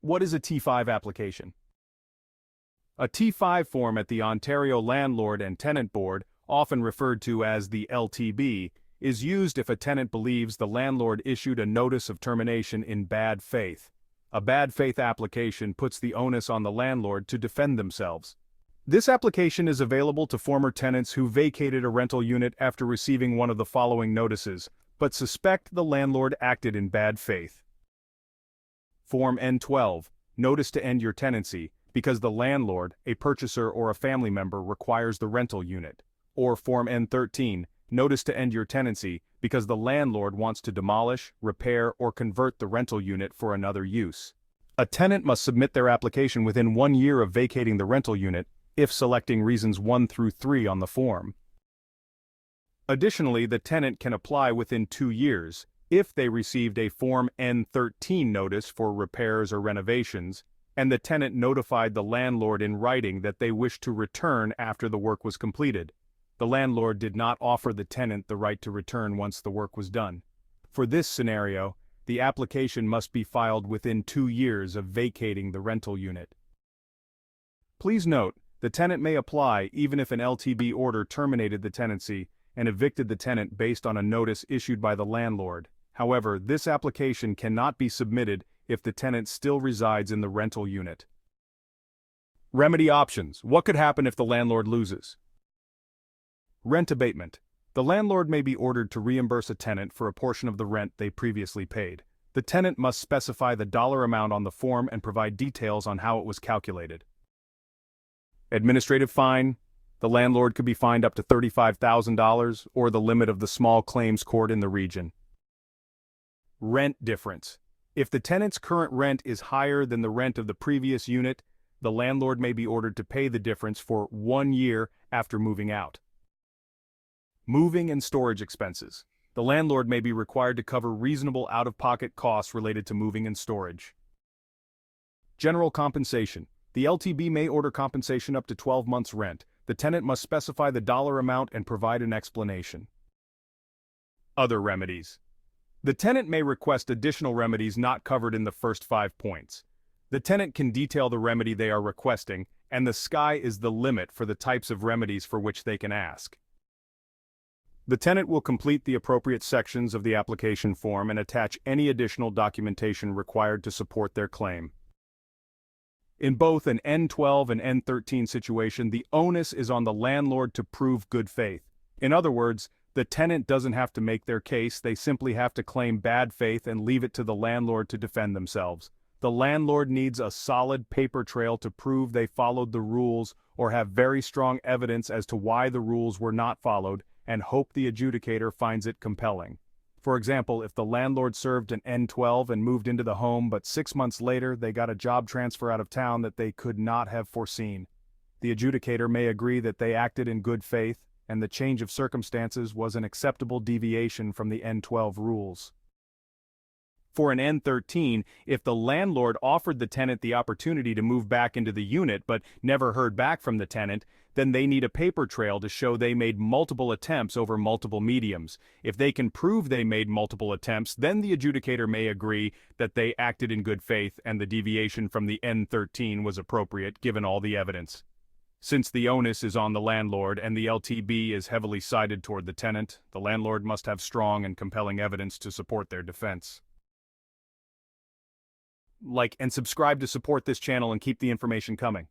What is a T5 application? A T5 form at the Ontario Landlord and Tenant Board, often referred to as the LTB, is used if a tenant believes the landlord issued a notice of termination in bad faith. A bad faith application puts the onus on the landlord to defend themselves. This application is available to former tenants who vacated a rental unit after receiving one of the following notices, but suspect the landlord acted in bad faith. Form N12, Notice to End Your Tenancy, because the landlord, a purchaser or a family member requires the rental unit. Or Form N13, Notice to End Your Tenancy, because the landlord wants to demolish, repair, or convert the rental unit for another use. A tenant must submit their application within 1 year of vacating the rental unit, if selecting reasons 1 through 3 on the form. Additionally, the tenant can apply within 2 years, if they received a Form N13 notice for repairs or renovations, and the tenant notified the landlord in writing that they wished to return after the work was completed. The landlord did not offer the tenant the right to return once the work was done. For this scenario, the application must be filed within 2 years of vacating the rental unit. Please note, the tenant may apply even if an LTB order terminated the tenancy and evicted the tenant based on a notice issued by the landlord. However, this application cannot be submitted if the tenant still resides in the rental unit. Remedy options. What could happen if the landlord loses? Rent abatement. The landlord may be ordered to reimburse a tenant for a portion of the rent they previously paid. The tenant must specify the dollar amount on the form and provide details on how it was calculated. Administrative fine. The landlord could be fined up to $35,000 or the limit of the small claims court in the region. Rent difference. If the tenant's current rent is higher than the rent of the previous unit, the landlord may be ordered to pay the difference for 1 year after moving out. Moving and storage expenses. The landlord may be required to cover reasonable out-of-pocket costs related to moving and storage. General compensation. The LTB may order compensation up to 12 months' rent. The tenant must specify the dollar amount and provide an explanation. Other remedies. The tenant may request additional remedies not covered in the first 5 points. The tenant can detail the remedy they are requesting, and the sky is the limit for the types of remedies for which they can ask. The tenant will complete the appropriate sections of the application form and attach any additional documentation required to support their claim. In both an N12 and N13 situation, the onus is on the landlord to prove good faith. In other words, the tenant doesn't have to make their case, they simply have to claim bad faith and leave it to the landlord to defend themselves. The landlord needs a solid paper trail to prove they followed the rules or have very strong evidence as to why the rules were not followed, and hope the adjudicator finds it compelling. For example, if the landlord served an N12 and moved into the home but 6 months later they got a job transfer out of town that they could not have foreseen, the adjudicator may agree that they acted in good faith and the change of circumstances was an acceptable deviation from the N12 rules. For an N13, if the landlord offered the tenant the opportunity to move back into the unit but never heard back from the tenant, then they need a paper trail to show they made multiple attempts over multiple mediums. If they can prove they made multiple attempts, then the adjudicator may agree that they acted in good faith and the deviation from the N13 was appropriate given all the evidence. Since the onus is on the landlord and the LTB is heavily sided toward the tenant, the landlord must have strong and compelling evidence to support their defense. Like and subscribe to support this channel and keep the information coming.